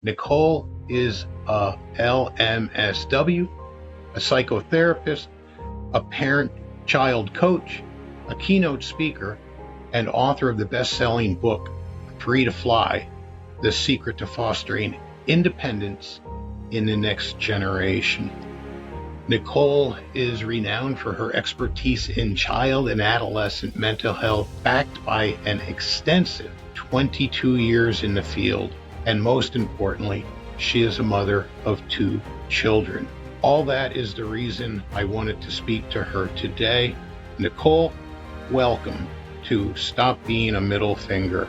Nicole is a LMSW, a psychotherapist, a parent-child coach, a keynote speaker, and author of the best-selling book, Free to Fly, The Secret to Fostering Independence in the Next Generation. Nicole is renowned for her expertise in child and adolescent mental health, backed by an extensive 22 years in the field. And most importantly, she is a mother of 2 children. All that is the reason I wanted to speak to her today. Nicole, welcome to Stop Being a Middle Finger.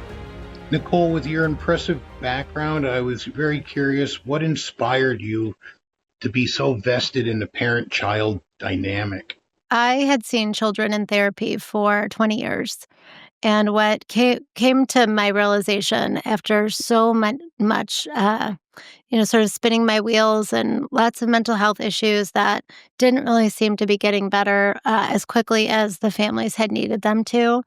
Nicole, with your impressive background, I was very curious, what inspired you to be so vested in the parent-child dynamic? I had seen children in therapy for 20 years. And what came to my realization after so much, sort of spinning my wheels and lots of mental health issues that didn't really seem to be getting better as quickly as the families had needed them to,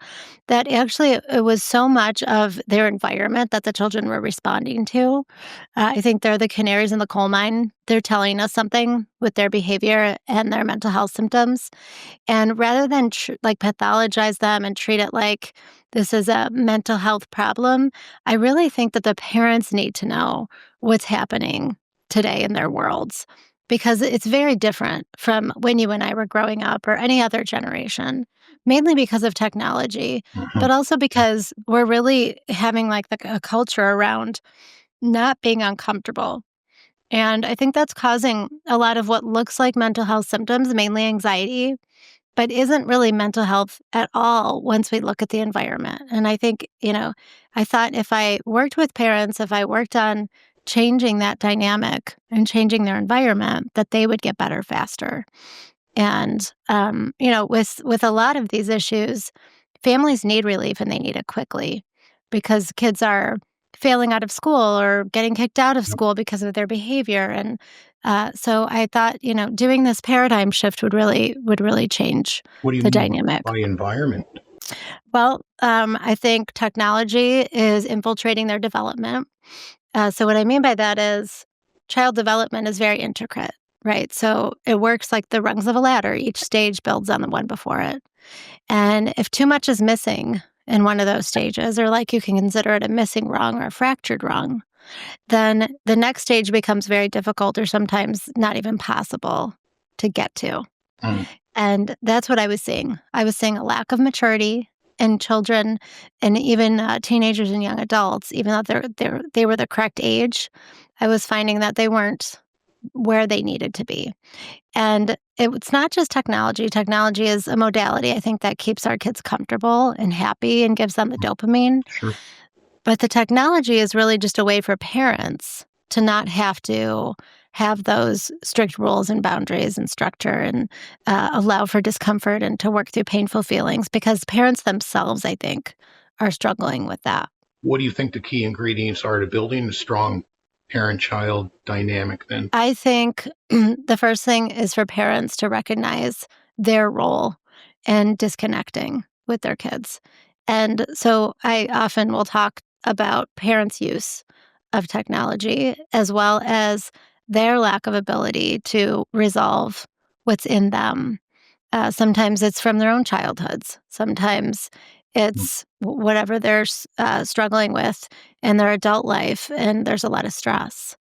that actually it was so much of their environment that the children were responding to. I think they're the canaries in the coal mine. They're telling us something with their behavior and their mental health symptoms. And rather than pathologize them and treat it like this is a mental health problem, I really think that the parents need to know what's happening today in their worlds, because it's very different from when you and I were growing up or any other generation, mainly because of technology, but also because we're really having a culture around not being uncomfortable. And I think that's causing a lot of what looks like mental health symptoms, mainly anxiety, but isn't really mental health at all once we look at the environment. And I think, I thought if I worked with parents, if I worked on changing that dynamic and changing their environment, that they would get better faster. And, with a lot of these issues, families need relief and they need it quickly because kids are failing out of school or getting kicked out of school because of their behavior. And so I thought, doing this paradigm shift would really change What do you the mean dynamic. by environment? Well, I think technology is infiltrating their development. So what I mean by that is child development is very intricate, right? So it works like the rungs of a ladder. Each stage builds on the one before it. And if too much is missing in one of those stages, or you can consider it a missing rung or a fractured rung, then the next stage becomes very difficult or sometimes not even possible to get to. And that's what I was seeing. I was seeing a lack of maturity in children and even teenagers and young adults, even though they were the correct age. I was finding that they weren't where they needed to be. And it's not just technology. Technology is a modality, I think, that keeps our kids comfortable and happy and gives them the dopamine. Sure. But the technology is really just a way for parents to not have to have those strict rules and boundaries and structure and allow for discomfort and to work through painful feelings, because parents themselves, I think, are struggling with that. What do you think the key ingredients are to building a strong parent-child dynamic then? I think the first thing is for parents to recognize their role in disconnecting with their kids. And so I often will talk about parents' use of technology as well as their lack of ability to resolve what's in them. Sometimes it's from their own childhoods. Sometimes it's whatever they're struggling with in their adult life, and there's a lot of stress.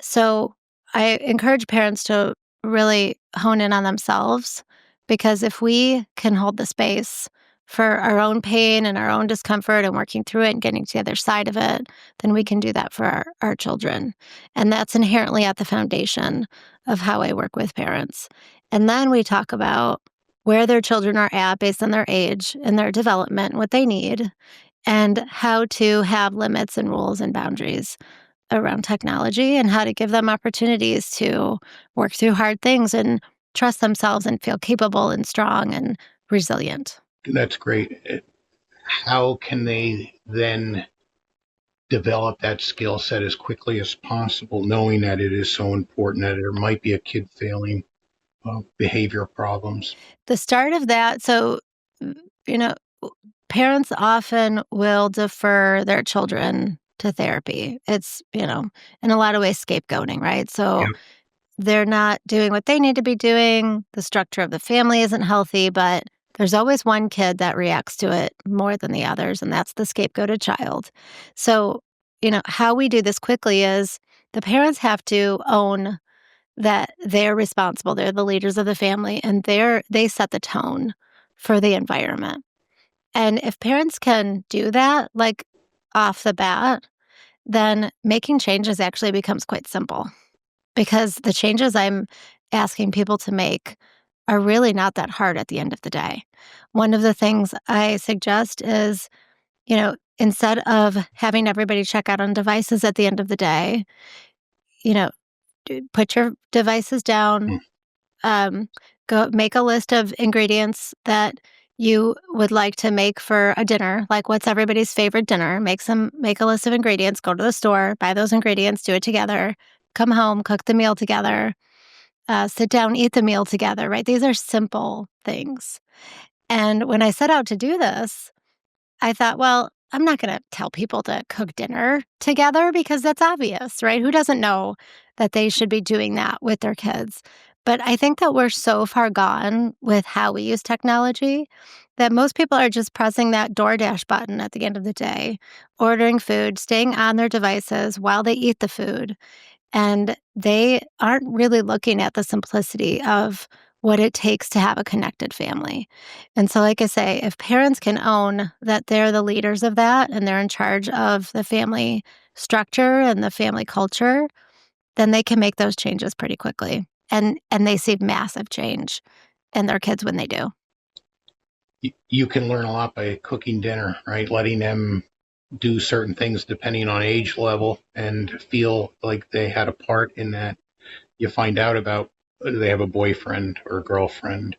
So I encourage parents to really hone in on themselves, because if we can hold the space for our own pain and our own discomfort and working through it and getting to the other side of it, then we can do that for our children. And that's inherently at the foundation of how I work with parents. And then we talk about where their children are at based on their age and their development, what they need, and how to have limits and rules and boundaries around technology, and how to give them opportunities to work through hard things and trust themselves and feel capable and strong and resilient. That's great. How can they then develop that skill set as quickly as possible, knowing that it is so important, that there might be a kid failing behavior problems? The start of that, so, parents often will defer their children to therapy. It's, in a lot of ways scapegoating, right? So Yep. they're not doing what they need to be doing. The structure of the family isn't healthy, but there's always one kid that reacts to it more than the others, and that's the scapegoated child. So, how we do this quickly is the parents have to own that they're responsible. They're the leaders of the family, and they set the tone for the environment. And if parents can do that, like off the bat, then making changes actually becomes quite simple because the changes I'm asking people to make are really not that hard at the end of the day. One of the things I suggest is, instead of having everybody check out on devices at the end of the day, you know, put your devices down, Mm. go make a list of ingredients that you would like to make for a dinner. Like, what's everybody's favorite dinner? Make a list of ingredients, go to the store, buy those ingredients, do it together, come home, cook the meal together, sit down, eat the meal together, right? These are simple things. And when I set out to do this, I thought, well, I'm not going to tell people to cook dinner together because that's obvious, right? Who doesn't know that they should be doing that with their kids? But I think that we're so far gone with how we use technology that most people are just pressing that DoorDash button at the end of the day, ordering food, staying on their devices while they eat the food. And they aren't really looking at the simplicity of what it takes to have a connected family. And so, like I say, if parents can own that they're the leaders of that and they're in charge of the family structure and the family culture, then they can make those changes pretty quickly. And they see massive change in their kids when they do. You can learn a lot by cooking dinner, right? Letting them do certain things depending on age level and feel like they had a part in that. You find out about whether they have a boyfriend or girlfriend,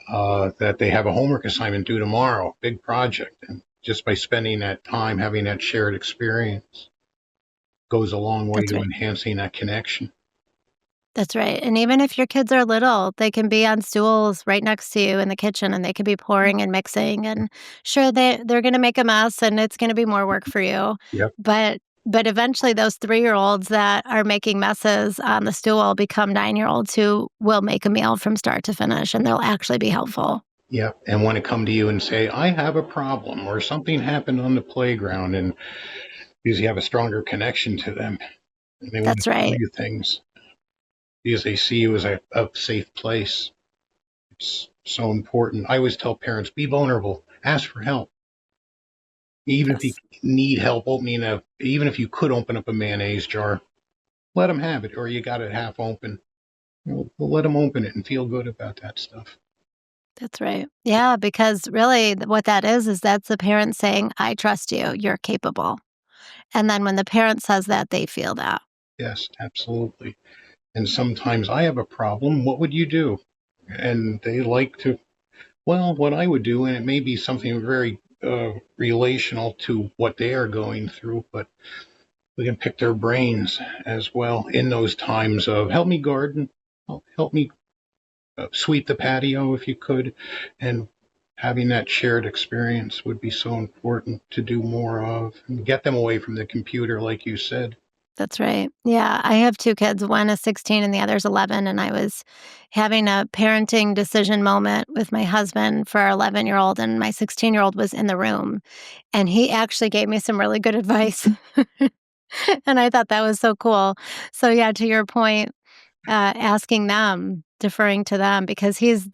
that they have a homework assignment due tomorrow, big project. And just by spending that time, having that shared experience goes a long way That's to right. enhancing that connection. That's right. And even if your kids are little, they can be on stools right next to you in the kitchen and they could be pouring and mixing and sure they're going to make a mess and it's going to be more work for you. Yep. But eventually those 3-year-olds that are making messes on the stool become 9-year-olds who will make a meal from start to finish and they'll actually be helpful. Yep. And want to come to you and say, I have a problem or something happened on the playground, and because you have a stronger connection to them and they want to That's tell right. you things because they see you as a safe place. It's so important. I always tell parents, be vulnerable, ask for help. Even if you Yes. need help even if you could open up a mayonnaise jar, let them have it, or you got it half open. We'll let them open it and feel good about that stuff. That's right. Yeah, because really what that is that's the parent saying, I trust you, you're capable. And then when the parent says that, they feel that. Yes, absolutely. And sometimes I have a problem. What would you do? And they like to, well, what I would do, and it may be something very relational to what they are going through, but we can pick their brains as well in those times of help me garden, help me sweep the patio if you could. And having that shared experience would be so important to do more of and get them away from the computer, like you said. That's right. Yeah, I have 2 kids. One is 16 and the other's 11, and I was having a parenting decision moment with my husband for our 11-year-old, and my 16-year-old was in the room, and he actually gave me some really good advice. And I thought that was so cool. So, yeah, to your point, asking them, deferring to them because he's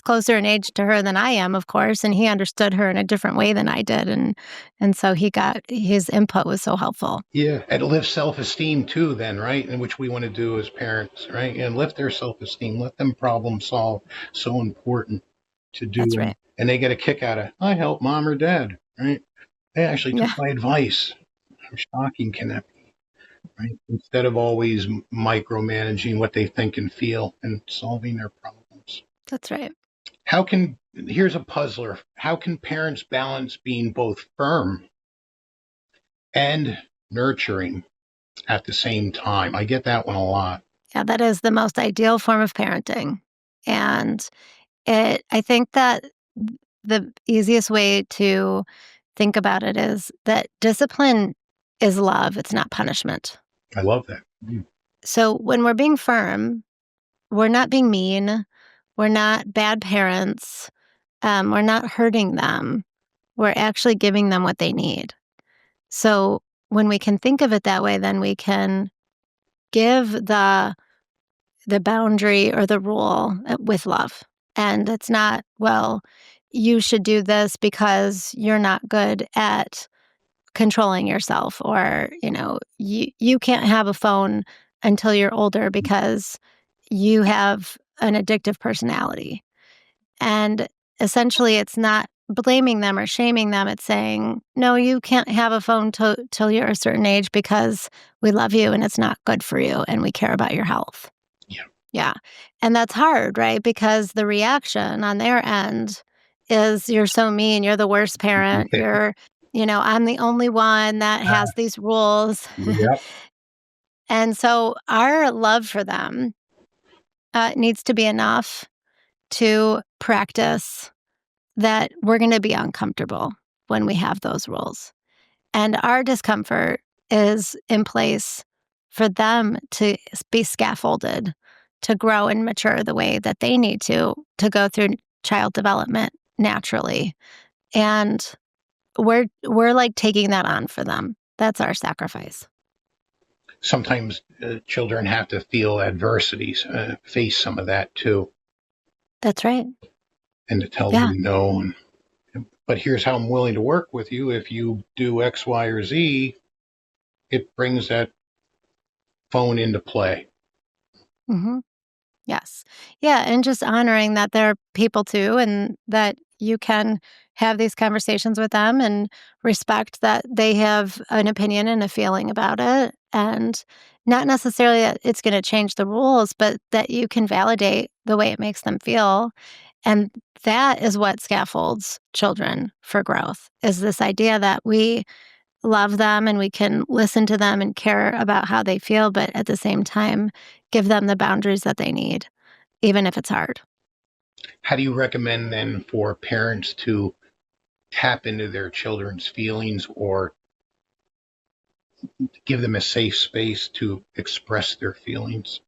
closer in age to her than I am, of course, and he understood her in a different way than I did, and so he got his input was so helpful. Yeah, and lift self-esteem too, then, right? And which we want to do as parents, right? And lift their self-esteem, let them problem solve. So important to do, That's right. and they get a kick out of. I helped mom or dad, right? They actually took Yeah, my advice. How shocking can that be, right? Instead of always micromanaging what they think and feel and solving their problems. that's right. Here's a puzzler. How can parents balance being both firm and nurturing at the same time? I get that one a lot. Yeah, that is the most ideal form of parenting, and I think that the easiest way to think about it is that discipline is love. It's not punishment. I love that. Mm. So when we're being firm, we're not being mean. We're not bad parents. We're not hurting them. We're actually giving them what they need. So when we can think of it that way, then we can give the boundary or the rule with love. And it's not, well, you should do this because you're not good at controlling yourself, or, you can't have a phone until you're older because you have an addictive personality. And essentially, it's not blaming them or shaming them. It's saying, no, you can't have a phone till you're a certain age because we love you and it's not good for you and we care about your health. Yeah. Yeah. And that's hard, right? Because the reaction on their end is, you're so mean. You're the worst parent. I'm the only one that has these rules. Yep. And so our love for them needs to be enough to practice that we're going to be uncomfortable when we have those rules. And our discomfort is in place for them to be scaffolded, to grow and mature the way that they need to go through child development naturally. And we're like taking that on for them. That's our sacrifice. Sometimes children have to feel adversities, face some of that too. That's right. And to tell them no. But here's how I'm willing to work with you. If you do X, Y, or Z, it brings that phone into play. Mm-hmm. Yes. Yeah. And just honoring that they're people too, and that you can have these conversations with them and respect that they have an opinion and a feeling about it. And not necessarily that it's going to change the rules, but that you can validate the way it makes them feel. And that is what scaffolds children for growth, is this idea that we love them and we can listen to them and care about how they feel, but at the same time, give them the boundaries that they need, even if it's hard. How do you recommend then for parents to tap into their children's feelings, or give them a safe space to express their feelings?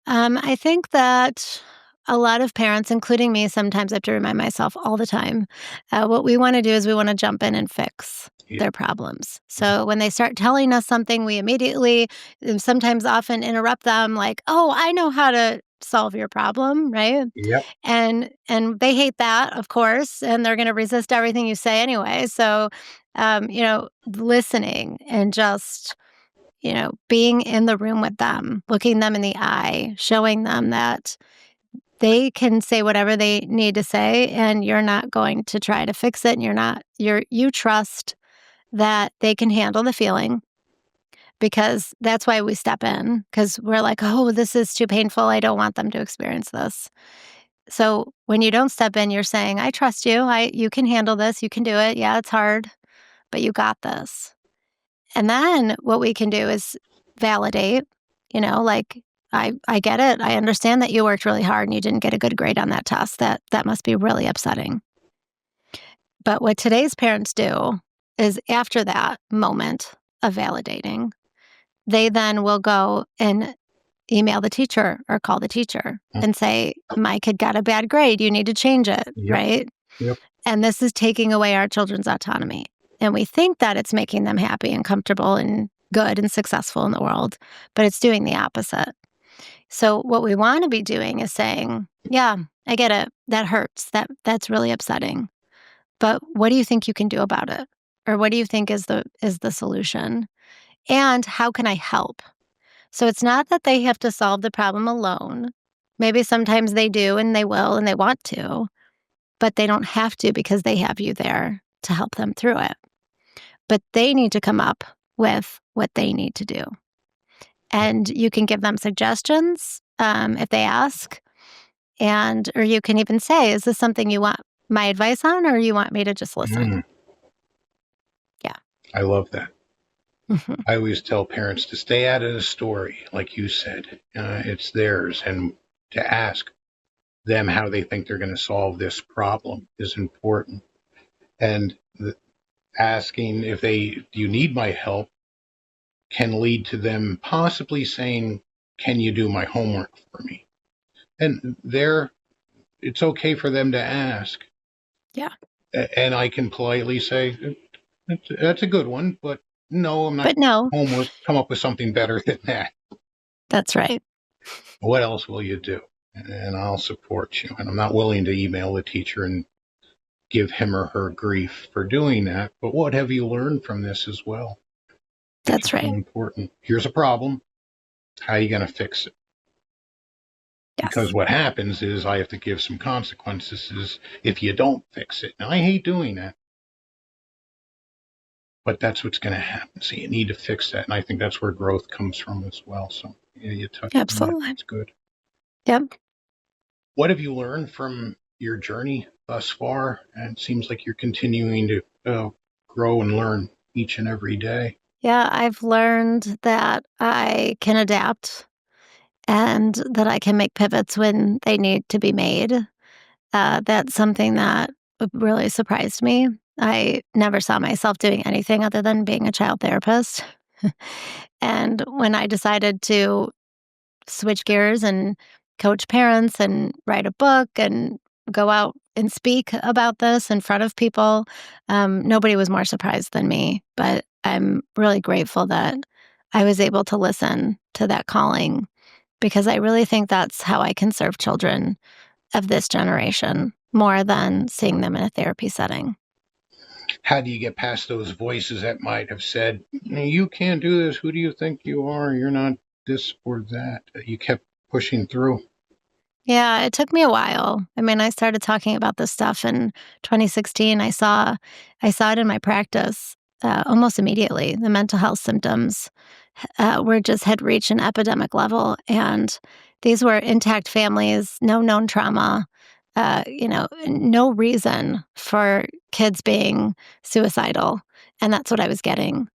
I think that a lot of parents, including me, sometimes I have to remind myself all the time, what we want to do is we want to jump in and fix their problems. So when they start telling us something, we immediately, and sometimes often interrupt them like, oh, I know how to solve your problem, right? Yep. And they hate that, of course, and they're going to resist everything you say anyway. So, listening and just being in the room with them, looking them in the eye, showing them that they can say whatever they need to say, and you're not going to try to fix it. And you trust that they can handle the feeling, because that's why we step in, because we're like, oh, this is too painful. I don't want them to experience this. So when you don't step in, you're saying, I trust you. You can handle this. You can do it. Yeah, it's hard, but you got this. And then what we can do is validate, like, I get it. I understand that you worked really hard and you didn't get a good grade on that test. That must be really upsetting. But what today's parents do is, after that moment of validating, they then will go and email the teacher or call the teacher and say, my kid got a bad grade. You need to change it, right? Yep. And this is taking away our children's autonomy. And we think that it's making them happy and comfortable and good and successful in the world, but it's doing the opposite. So what we want to be doing is saying, yeah, I get it. That hurts. That's really upsetting. But what do you think you can do about it? Or what do you think is the solution? And how can I help? So it's not that they have to solve the problem alone. Maybe sometimes they do and they will and they want to, but they don't have to, because they have you there to help them through it. But they need to come up with what they need to do. And you can give them suggestions if they ask. Or you can even say, is this something you want my advice on, or you want me to just listen? Yeah. I love that. I always tell parents to stay out of the story, like you said. It's theirs. And to ask them how they think they're going to solve this problem is important. And asking if do you need my help, can lead to them possibly saying, can you do my homework for me? And it's okay for them to ask. Yeah. And I can politely say, that's a good one, but no, I'm not But no, homework. Come up with something better than that. that's right. What else will you do? And I'll support you. And I'm not willing to email the teacher and give him or her grief for doing that. But what have you learned from this as well? Which That's is so right. important. Here's a problem. How are you going to fix it? Yes. Because what happens is I have to give some consequences if you don't fix it. Now, I hate doing that, but that's what's going to happen. So you need to fix that. And I think that's where growth comes from as well. So you touched on that. Absolutely. That's good. Yep. What have you learned from your journey thus far? And it seems like you're continuing to grow and learn each and every day. Yeah, I've learned that I can adapt and that I can make pivots when they need to be made. That's something that really surprised me. I never saw myself doing anything other than being a child therapist. And when I decided to switch gears and coach parents and write a book and go out and speak about this in front of people, nobody was more surprised than me. But I'm really grateful that I was able to listen to that calling because I really think that's how I can serve children of this generation more than seeing them in a therapy setting. How do you get past those voices that might have said, you can't do this. Who do you think you are? You're not this or that. You kept pushing through. Yeah, it took me a while. I mean, I started talking about this stuff in 2016. I saw it in my practice almost immediately. The mental health symptoms had reached an epidemic level, and these were intact families, no known trauma, no reason for kids being suicidal, and that's what I was getting.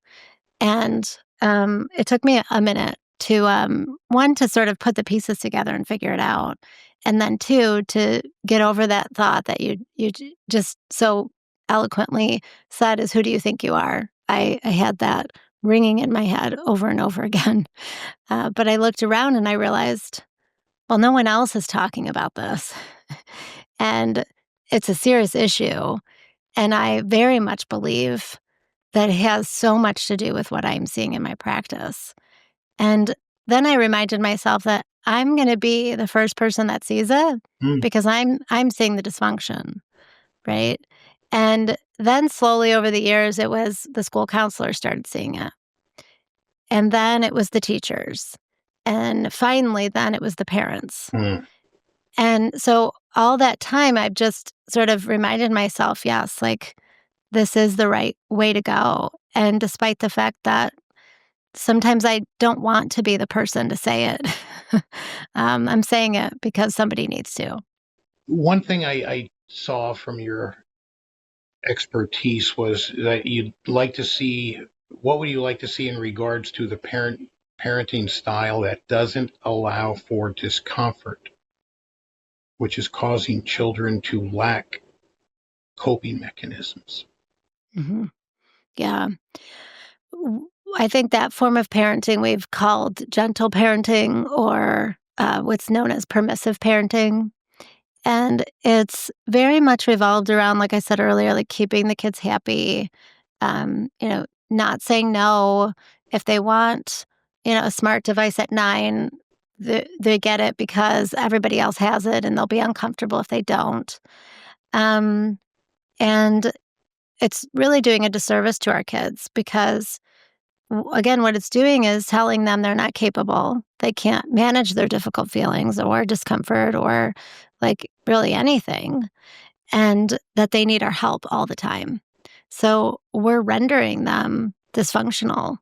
And it took me a minute to one to sort of put the pieces together and figure it out, and then two to get over that thought that just so eloquently said is who do you think you are? I had that ringing in my head over and over again. But I looked around and I realized, well, no one else is talking about this, and it's a serious issue. And I very much believe that has so much to do with what I'm seeing in my practice. And then I reminded myself that I'm going to be the first person that sees it Mm. because I'm seeing the dysfunction, right? And then slowly over the years it was the school counselor started seeing it. And then it was the teachers. And finally then it was the parents. Mm. And so all that time I've just sort of reminded myself, yes, like this is the right way to go. And despite the fact that sometimes I don't want to be the person to say it, I'm saying it because somebody needs to. One thing I saw from your expertise was that you'd like to see, what would you like to see in regards to the parenting style that doesn't allow for discomfort, which is causing children to lack coping mechanisms? Hmm. Yeah. I think that form of parenting we've called gentle parenting or what's known as permissive parenting. And it's very much revolved around, like I said earlier, like keeping the kids happy, not saying no. If they want, a smart device at 9, they get it because everybody else has it and they'll be uncomfortable if they don't. Um, and it's really doing a disservice to our kids because again, what it's doing is telling them they're not capable. They can't manage their difficult feelings or discomfort or like really anything, and that they need our help all the time. So we're rendering them dysfunctional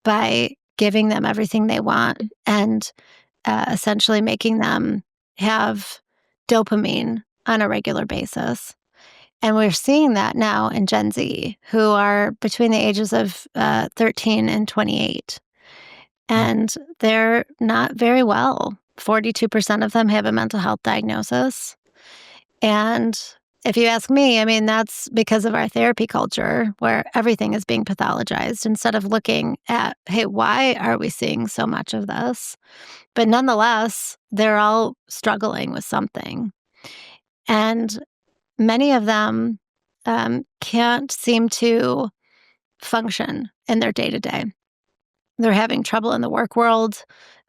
by giving them everything they want and essentially making them have dopamine on a regular basis. And we're seeing that now in Gen Z, who are between the ages of 13 and 28. And they're not very well. 42% of them have a mental health diagnosis. And if you ask me, I mean, that's because of our therapy culture where everything is being pathologized instead of looking at, hey, why are we seeing so much of this? But nonetheless, they're all struggling with something. And many of them can't seem to function in their day to day. They're having trouble in the work world.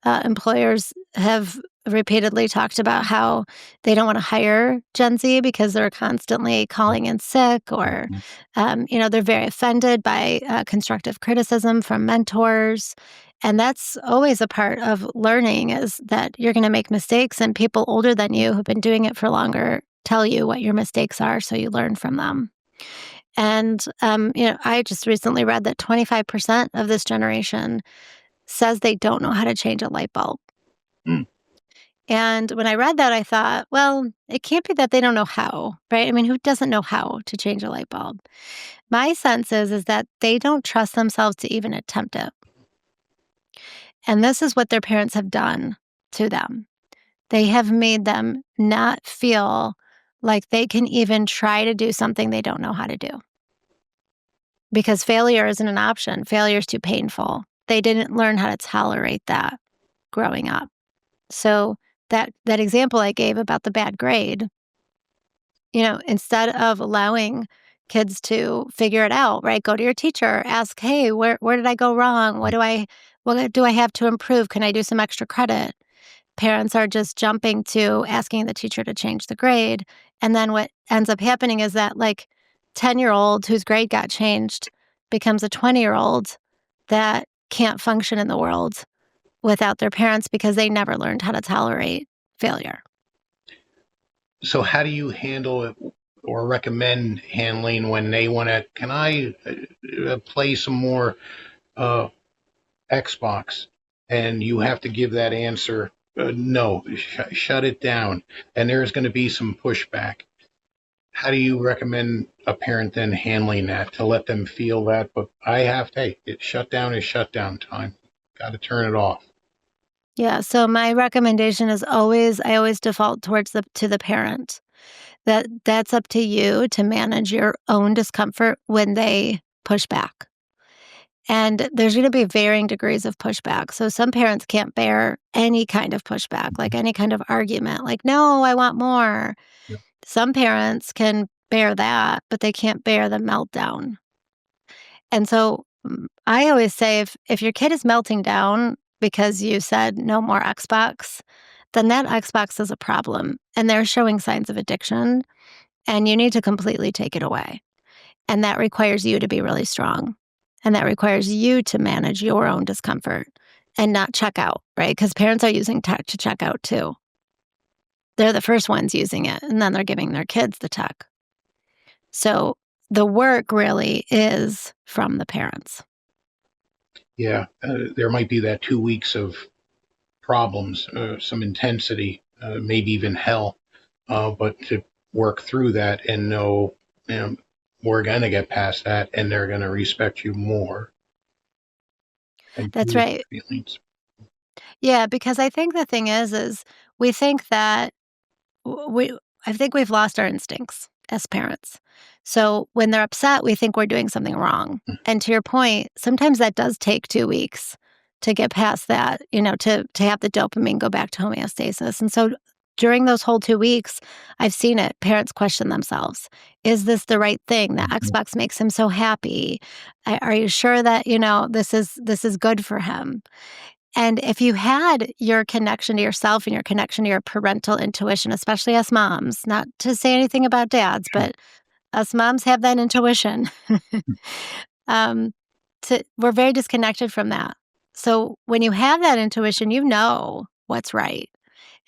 Employers have repeatedly talked about how they don't want to hire Gen Z because they're constantly calling in sick, or, Mhm. they're very offended by constructive criticism from mentors. And that's always a part of learning, is that you're going to make mistakes, and people older than you who've been doing it for longer tell you what your mistakes are so you learn from them. And, I just recently read that 25% of this generation says they don't know how to change a light bulb. Mm. And when I read that, I thought, well, it can't be that they don't know how, right? I mean, who doesn't know how to change a light bulb? My sense is that they don't trust themselves to even attempt it. And this is what their parents have done to them. They have made them not feel like they can even try to do something they don't know how to do. Because failure isn't an option. Failure is too painful. They didn't learn how to tolerate that growing up. So that example I gave about the bad grade, instead of allowing kids to figure it out, right? Go to your teacher, ask, hey, where did I go wrong? What do I have to improve? Can I do some extra credit? Parents are just jumping to asking the teacher to change the grade. And then what ends up happening is that, like, 10-year-old whose grade got changed becomes a 20-year-old that can't function in the world without their parents because they never learned how to tolerate failure. So how do you handle it or recommend handling when they want to, can I play some more uh, Xbox? And you have to give that answer, no, shut it down. And there's going to be some pushback. How do you recommend a parent then handling that to let them feel that? But I have to, hey, it's shut down is shutdown time. Got to turn it off. Yeah, so my recommendation is I always default to the parent. That's up to you to manage your own discomfort when they push back. And there's going to be varying degrees of pushback. So some parents can't bear any kind of pushback, like any kind of argument, like, no, I want more. Yeah. Some parents can bear that, but they can't bear the meltdown. And so I always say, if your kid is melting down because you said no more Xbox, then that Xbox is a problem and they're showing signs of addiction, and you need to completely take it away. And that requires you to be really strong. And that requires you to manage your own discomfort and not check out, right? Because parents are using tech to check out too. They're the first ones using it, and then they're giving their kids the tech. So the work really is from the parents. Yeah, there might be that 2 weeks of problems, some intensity, maybe even hell, but to work through that and know, we're going to get past that and they're going to respect you more and That's feel right. your feelings. Yeah, because I think the thing is we think that we I think we've lost our instincts as parents. So when they're upset, we think we're doing something wrong. And to your point, sometimes that does take 2 weeks to get past that, to have the dopamine go back to homeostasis. And so during those whole 2 weeks, I've seen it. Parents question themselves. Is this the right thing? The Mhm. Xbox makes him so happy. Are you sure that, this is good for him? And if you had your connection to yourself and your connection to your parental intuition, especially us moms, not to say anything about dads, Sure. but us moms have that intuition. um, we're very disconnected from that. So when you have that intuition, you know what's right.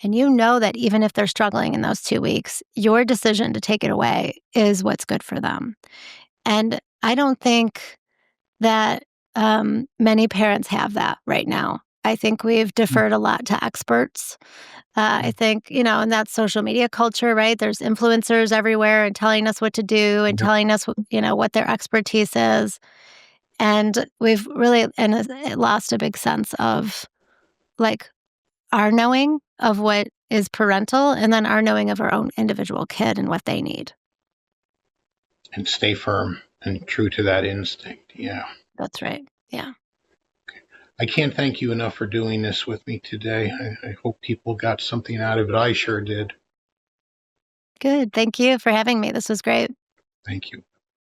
And you know that even if they're struggling in those 2 weeks, your decision to take it away is what's good for them. And I don't think that many parents have that right now. I think we've deferred a lot to experts. I think, in that social media culture, right? There's influencers everywhere and telling us what to do and Yep. telling us, what their expertise is. And we've really it lost a big sense of, like, our knowing of what is parental, and then our knowing of our own individual kid and what they need. and stay firm and true to that instinct. Yeah. That's right. Yeah. I can't thank you enough for doing this with me today. I hope people got something out of it. I sure did. Good. Thank you for having me. This was great. Thank you.